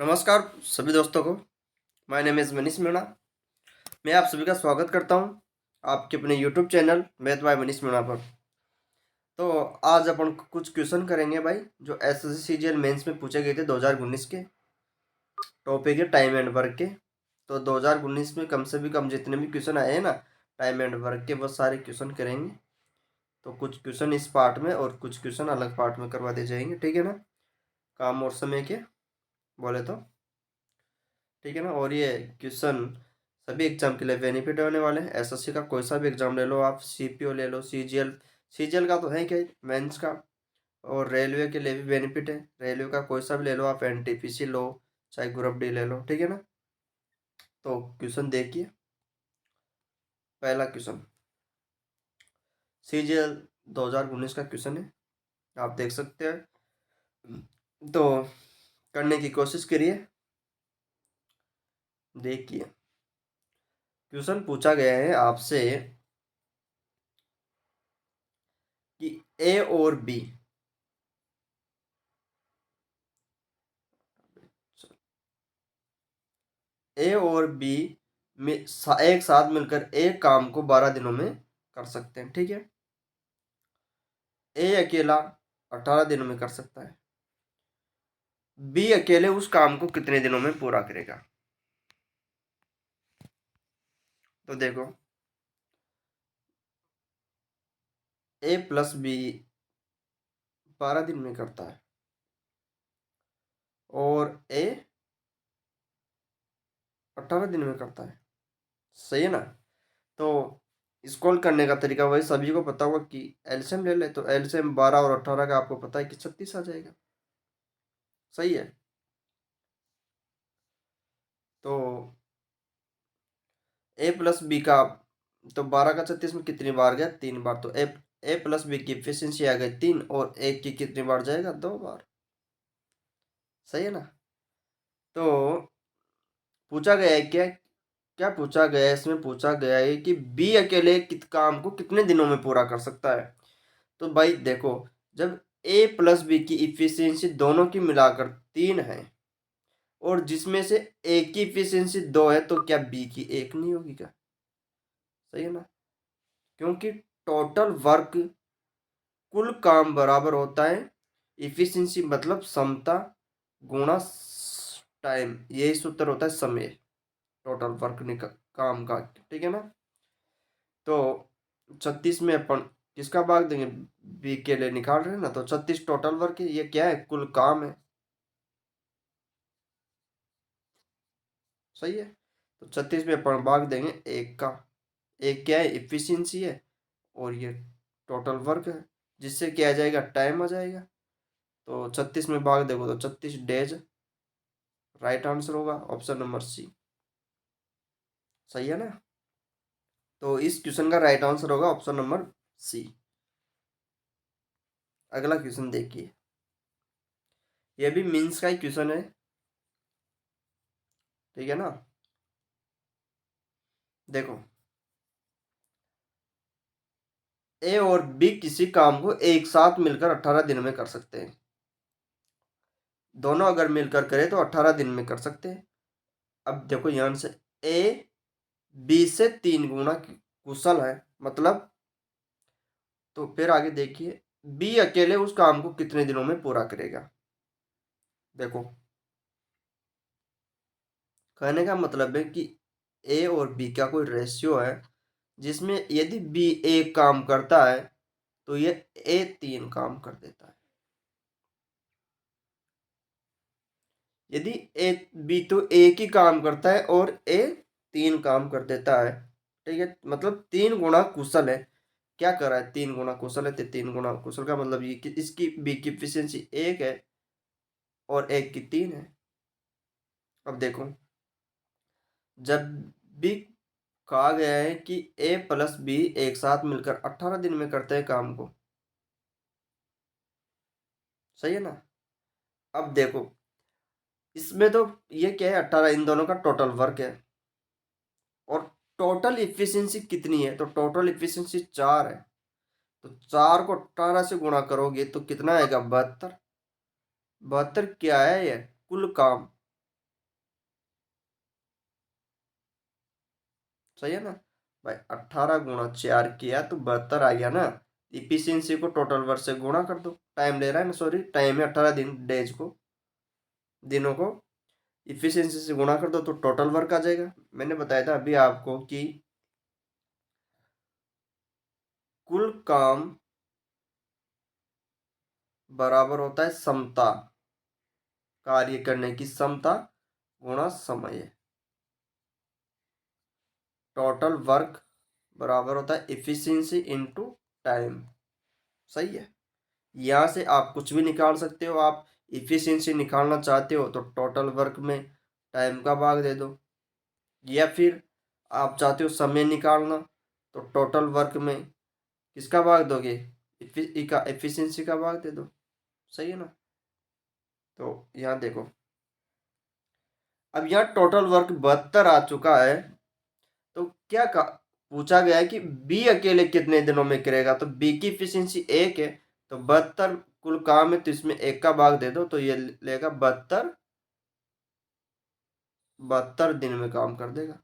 नमस्कार सभी दोस्तों को। My name is Manish Meena. मैं आप सभी का स्वागत करता हूं आपके अपने YouTube channel math bye Manish Meena पर। तो आज अपन कुछ क्वेश्चन करेंगे भाई, जो एसएससी सीजीएल मेंस में पूछे गए थे 2019 के। टॉपिक है टाइम एंड वर्क के। तो 2019 में कम से भी कम जितने भी क्वेश्चन आए हैं ना टाइम एंड वर्क के, वो सारे क्वेश्चन करेंगे। तो कुछ क्वेश्चन इस पार्ट में और कुछ क्वेश्चन अलग पार्ट में करवा दिए जाएंगे, ठीक है ना। काम और समय के बोले तो ठीक है ना। और ये क्वेश्चन सभी एग्जाम के लिए बेनिफिट होने वाले हैं। एसएससी का कोई सा भी एग्जाम ले लो आप, सीपीओ ले लो, सीजीएल। सीजीएल का तो है क्या, मेंस का। और रेलवे के लिए भी बेनिफिट है, रेलवे का कोई सा भी ले लो आप, एनटीपीसी लो चाहे ग्रुप डी ले लो, ठीक है ना। तो क्वेश्चन देखिए, पहला क्वेश्चन सीजीएल 2019 का क्वेश्चन है, आप देख सकते हैं। तो करने की कोशिश करिए। देखिए क्वेश्चन पूछा गया है आपसे कि ए और बी, ए और बी में एक साथ मिलकर एक काम को 12 दिनों में कर सकते हैं, ठीक है। ए अकेला 18 दिनों में कर सकता है, बी अकेले उस काम को कितने दिनों में पूरा करेगा। तो देखो, ए प्लस बी 12 दिन में करता है और ए 18 दिन में करता है, सही है ना। तो इसको करने का तरीका वही सभी को पता होगा कि एलसीएम ले ले। तो एलसीएम 12 और 18 का आपको पता है कि 36 आ जाएगा, सही है। तो ए प्लस बी का, तो 12 का 36 में कितनी बार गया, 3 बार। तो ए प्लस बी की एफिशिएंसी आ गई 3, और ए की कितनी बार जाएगा, 2 बार, सही है ना। तो पूछा गया है क्या, क्या पूछा गया है इसमें, पूछा गया है कि बी अकेले कित काम को कितने दिनों में पूरा कर सकता है। तो भाई देखो, जब ए प्लस बी की इफिशियंसी दोनों की मिलाकर 3 है और जिसमें से ए की इफिशियंसी 2 है, तो क्या बी की 1 नहीं होगी क्या, सही है ना। क्योंकि टोटल वर्क, कुल काम बराबर होता है इफिशियंसी मतलब क्षमता गुणा टाइम, यही सूत्र होता है समय, टोटल वर्क काम का, ठीक है ना। तो 36 में अपन किसका भाग देंगे, बी के लिए निकाल रहे हैं ना। तो 36 टोटल वर्क है, ये क्या है, कुल काम है, सही है। तो 36 में अपन भाग देंगे एक का, एक क्या है, इफिशियंसी है, और ये टोटल वर्क है, जिससे क्या आ जाएगा, टाइम आ जाएगा। तो 36 में भाग देखो तो 36 डेज, राइट आंसर होगा ऑप्शन नंबर सी, सही है ना। तो इस क्वेश्चन का राइट आंसर होगा ऑप्शन नंबर सी। अगला क्वेश्चन देखिए, ये भी मीन्स का ही क्वेश्चन है, ठीक है ना। देखो, ए और बी किसी काम को एक साथ मिलकर 18 दिन में कर सकते हैं। दोनों अगर मिलकर करें तो 18 दिन में कर सकते हैं। अब देखो यहाँ से ए बी से 3 गुना कुशल है, मतलब। तो फिर आगे देखिए, बी अकेले उस काम को कितने दिनों में पूरा करेगा। देखो, कहने का मतलब है कि ए और बी का कोई रेशियो है, जिसमें यदि बी एक काम करता है तो ये ए 3 काम कर देता है। यदि ए बी तो एक ही काम करता है और ए 3 काम कर देता है, ठीक है, मतलब 3 गुना कुशल है। क्या कर रहा है, 3 गुना कुशल है, तो 3 गुना कुशल का मतलब ये कि इसकी बी की एफिशिएंसी 1 है और एक की 3 है। अब देखो, जब भी कहा गया है कि ए प्लस बी एक साथ मिलकर 18 दिन में करते हैं काम को, सही है ना। अब देखो, इसमें तो ये क्या है, 18 इन दोनों का टोटल वर्क है, और टोटल इफिशियंसी कितनी है, तो टोटल इफिशियंसी 4 है। तो 4 को 18 से गुणा करोगे तो कितना आएगा, 72। 72 क्या है, ये कुल काम, सही है ना भाई। 18 × 4 किया तो 72 आ गया ना। इफिशियंसी को टोटल वर्क से गुणा कर दो, टाइम ले रहा है ना, सॉरी टाइम है 18 दिन, डेज को, दिनों को इफिशियंसी से गुणा कर दो तो टोटल वर्क आ जाएगा। मैंने बताया था अभी आपको कि कुल काम बराबर होता है क्षमता, कार्य करने की क्षमता गुणा समय। टोटल वर्क बराबर होता है इफिशियंसी इनटू टाइम। सही है। यहाँ से आप कुछ भी निकाल सकते हो। आप इफिशियंसी निकालना चाहते हो तो टोटल वर्क में टाइम का भाग दे दो, या फिर आप चाहते हो समय निकालना तो टोटल वर्क में किसका भाग दोगे, इफिशियंसी का भाग दे दो। सही है ना। तो यहाँ देखो, अब यहाँ टोटल वर्क 72 आ चुका है। तो क्या पूछा गया है कि बी अकेले कितने दिनों में करेगा, तो बी की इफिशियंसी 1 है, तो 72 कुल काम है तो इसमें 1 का भाग दे दो तो ये लेगा 72 दिन में काम कर देगा।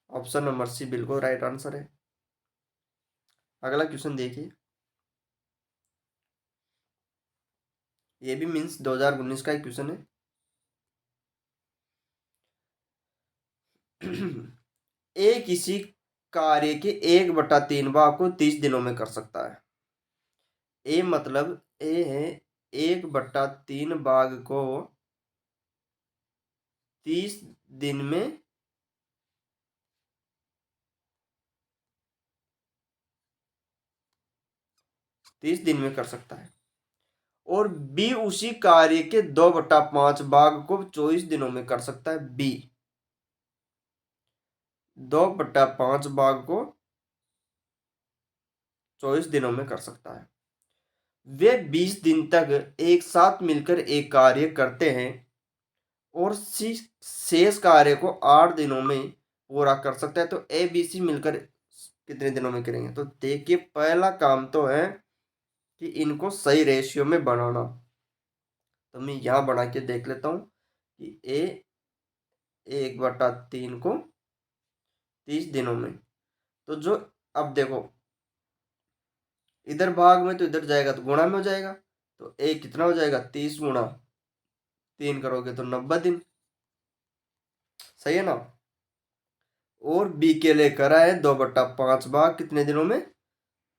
ऑप्शन नंबर सी बिल्कुल राइट आंसर है। अगला क्वेश्चन देखिए, ये भी मीन्स 2019 का एक क्वेश्चन है। ए किसी कार्य के 1/3 भाग को 30 दिनों में कर सकता है। ए मतलब ए है 1/3 भाग को 30 दिन में 30 दिन में कर सकता है। और बी उसी कार्य के 2/5 भाग को 24 दिनों में कर सकता है। बी 2/5 भाग को 24 दिनों में कर सकता है। वे 20 दिन तक एक साथ मिलकर एक कार्य करते हैं और शेष कार्य को 8 दिनों में पूरा कर सकता है। तो ए बी सी मिलकर कितने दिनों में करेंगे, तो देखिए पहला काम तो है कि इनको सही रेशियो में बनाना। तो मैं यहाँ बना के देख लेता हूँ कि ए 1/3 को 30 दिनों में, तो जो, अब देखो इधर भाग में तो इधर जाएगा तो गुणा में हो जाएगा, तो ए कितना हो जाएगा 30 गुणा 3 करोगे तो 90 दिन। सही है ना। और बी के लिए करा है 2/5 भाग कितने दिनों में,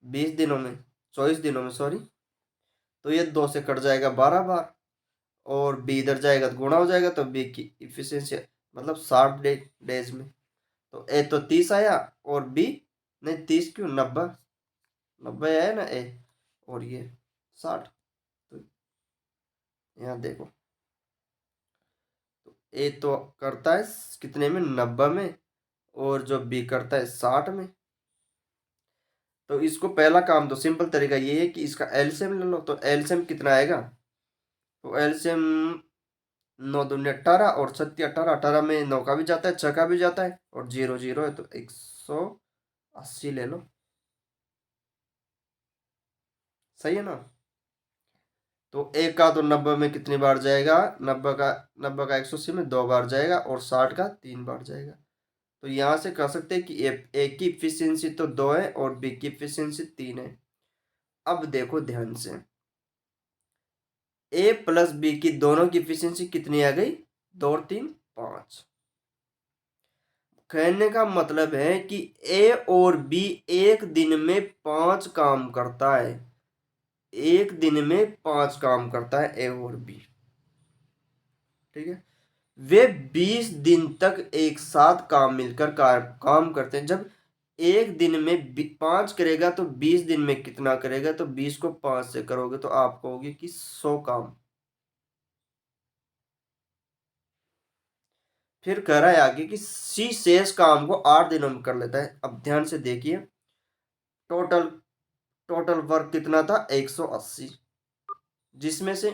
20 दिनों में, 24 दिनों में सॉरी। तो ये 2 से कट जाएगा 12 बार, और बी इधर जाएगा तो गुणा हो जाएगा, तो बी की इफिशियंसी मतलब 60 डेज में। तो ए तो 30 आया और बी नहीं 30 क्यों 90, 90 आया ना ए, और ये 60। तो यहाँ देखो, तो ए तो करता है कितने में 90 में, और जो बी करता है 60 में। तो इसको पहला काम तो सिंपल तरीका ये है कि इसका एलसीएम ले लो। तो एलसीएम कितना आएगा, तो एलसीएम 9 दूनी 18 और 36 18 में 9 का भी जाता है 6 का भी जाता है और 0 0 है तो 180 ले लो। सही है ना। तो एक का तो 90 में कितनी बार जाएगा, 90 का 180 में 2 बार जाएगा और 60 का 3 बार जाएगा। तो यहाँ से कह सकते हैं कि ए की इफिशियंसी तो 2 है और बी की इफिशियंसी 3 है। अब देखो ध्यान से, ए प्लस बी की दोनों की इफिशियंसी कितनी आ गई, 2 और 3 5। कहने का मतलब है कि ए और बी एक दिन में 5 काम करता है, एक दिन में 5 काम करता है ए और बी। ठीक है। वे 20 दिन तक एक साथ काम मिलकर काम करते हैं। जब एक दिन में 5 करेगा तो 20 दिन में कितना करेगा, तो 20 को 5 से करोगे तो आप कहोगे कि 100 काम। फिर कह रहा है आगे कि सी शेष काम को 8 दिनों में कर लेता है। अब ध्यान से देखिए, टोटल टोटल वर्क कितना था 180, जिसमें से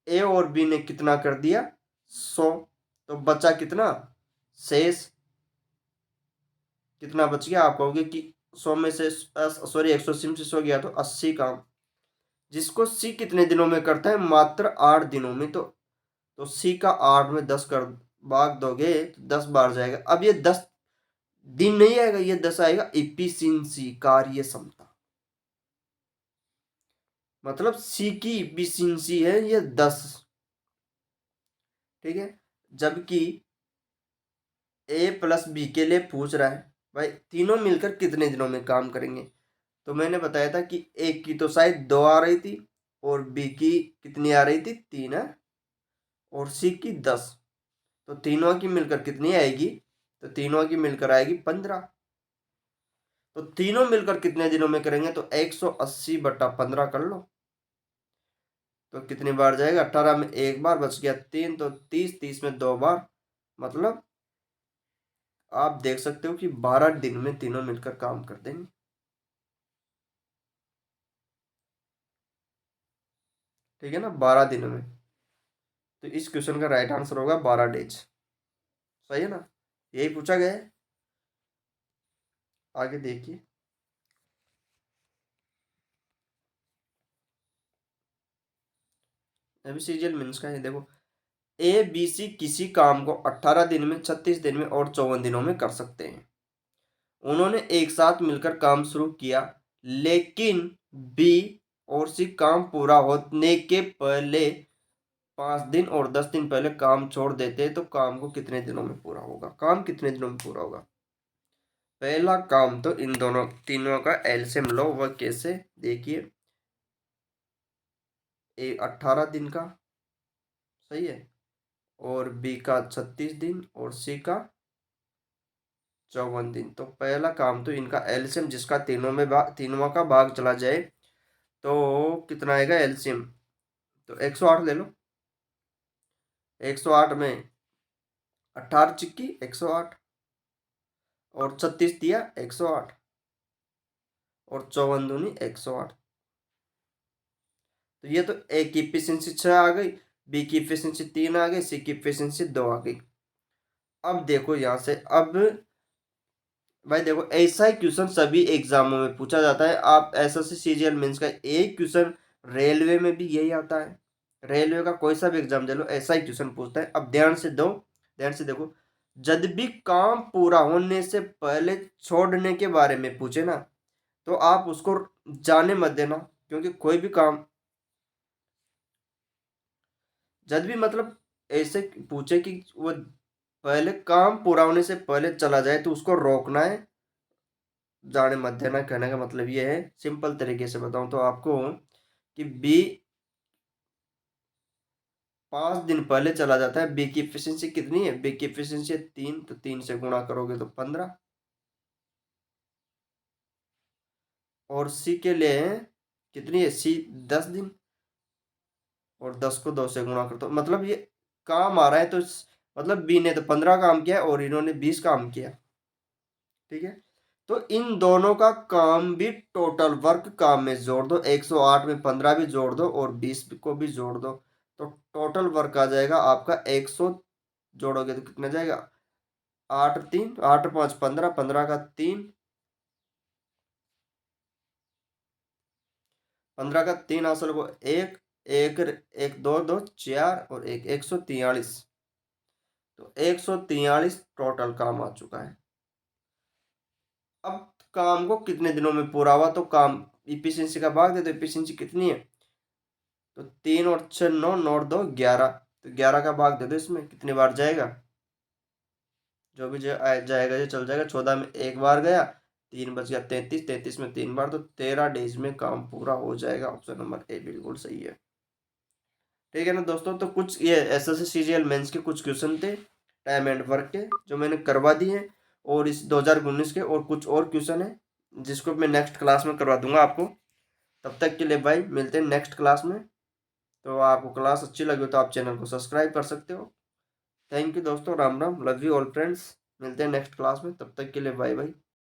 ए और बी ने कितना कर दिया 100, तो बचा कितना शेष, कितना बच गया, आप कहोगे कि 100 में से सॉरी 180 में से 100 गया तो 80 काम, जिसको सी कितने दिनों में करता है मात्र 8 दिनों में। तो सी का 8 में 10 कर भाग दोगे तो 10 बार जाएगा। अब ये 10 दिन नहीं आएगा, ये 10 आएगा इफिशियंसी, कार्य क्षमता। मतलब सी की इफिशियंसी है ये 10। ठीक है, जबकि ए प्लस बी के लिए पूछ रहा है भाई तीनों मिलकर कितने दिनों में काम करेंगे। तो मैंने बताया था कि ए की तो शायद 2 आ रही थी और बी की कितनी आ रही थी, 3 है, और सी की 10। तो तीनों की मिलकर कितनी आएगी, तो तीनों की मिलकर आएगी 15। तो तीनों मिलकर कितने दिनों में करेंगे, तो 180/15 कर लो। तो कितनी बार जाएगा, 18 में एक बार बच गया 3, तो 30, 30 में 2 बार। मतलब आप देख सकते हो कि 12 दिन में तीनों मिलकर काम कर देंगे। ठीक है ना, 12 दिनों में। तो इस क्वेश्चन का राइट आंसर होगा 12 डेज। सही है ना, यही पूछा गया है। आगे देखिए, अभी सीरियल मीन्स का है, देखो ए बी सी किसी काम को 18 दिन में, 36 दिन में और 54 दिनों में कर सकते हैं। उन्होंने एक साथ मिलकर काम शुरू किया, लेकिन बी और सी काम पूरा होने के पहले 5 दिन और 10 दिन पहले काम छोड़ देते, तो काम को कितने दिनों में पूरा होगा, काम कितने दिनों में पूरा होगा। पहला काम तो इन दोनों तीनों का एलसीएम लो, वह कैसे, देखिए। ए 18 दिन का, सही है, और बी का 36 दिन और सी का 54 दिन। तो पहला काम तो इनका एलसीएम जिसका तीनों का भाग चला जाए तो कितना आएगा एलसीएम, तो 108 ले लो। 108 में 18 चिक्की 108, और 36 दिया 108, और 54 दूनी 108। तो ये तो ए की इफिशियंसी 6 आ गई, बी की इफिशियंसी 3 आ गई, सी की इफिशियंसी 2 आ गई। अब देखो यहाँ से, अब भाई देखो ऐसा ही क्वेश्चन सभी एग्जामों में पूछा जाता है। आप एसएससी सीजीएल मेंस का एक क्वेश्चन रेलवे में भी यही आता है। रेलवे का कोई सा भी एग्जाम दे लो, ऐसा ही क्वेश्चन पूछता है। अब ध्यान से दो, ध्यान से देखो, जब भी काम पूरा होने से पहले छोड़ने के बारे में पूछे ना, तो आप उसको जाने मत देना, क्योंकि कोई भी काम जब भी मतलब ऐसे पूछे कि वो पहले काम पूरा होने से पहले चला जाए, तो उसको रोकना है, जाने मत देना। कहने का मतलब ये है, सिंपल तरीके से बताऊं तो आपको, कि बी 5 दिन पहले चला जाता है। बी की एफिशिएंसी कितनी है, बी की एफिशिएंसी है 3, तो 3 से गुणा करोगे तो 15। और सी के लिए कितनी है, सी 10 दिन, और 10 को 2 से गुणा कर, तो मतलब ये काम आ रहा है, तो मतलब बी ने तो 15 काम किया और इन्होंने 20 काम किया। ठीक है, तो इन दोनों का काम भी टोटल वर्क काम में जोड़ दो, 108 में 15 भी जोड़ दो और 20 को भी जोड़ दो, तो टोटल वर्क आ जाएगा आपका 100। जोड़ोगे तो कितना जाएगा, 8 3 8 5 15, 15 का 3, 15 का 3 असल को एक, एक एक, दो दो 4 और एक 143। तो 143 टोटल काम आ चुका है। अब काम को कितने दिनों में पूरा हुआ, तो काम इफिशियंसी का भाग दे, तो इफिशियंसी कितनी है, तो 3 और 6 9, 9 और 2 11, तो 11 का भाग दे दो, इसमें कितनी बार जाएगा, जो भी जाएगा ये चल जाएगा। 14 में एक बार गया, 3 बच गया 33, 33 में 3 बार, तो 13 डेज में काम पूरा हो जाएगा। ऑप्शन नंबर ए बिल्कुल सही है। ठीक है ना दोस्तों, तो कुछ ये एसएससी सीजीएल मेंस के कुछ क्वेश्चन थे टाइम एंड वर्क के, जो मैंने करवा दिए हैं, और इस 2019 के और कुछ और क्वेश्चन है जिसको मैं नेक्स्ट क्लास में करवा दूंगा आपको। तब तक के लिए भाई मिलते हैं नेक्स्ट क्लास में। तो आपको क्लास अच्छी लगी हो तो आप चैनल को सब्सक्राइब कर सकते हो। थैंक यू दोस्तों, Ram Ram, love you all friends. मिलते हैं नेक्स्ट क्लास में, तब तक के लिए बाय बाय।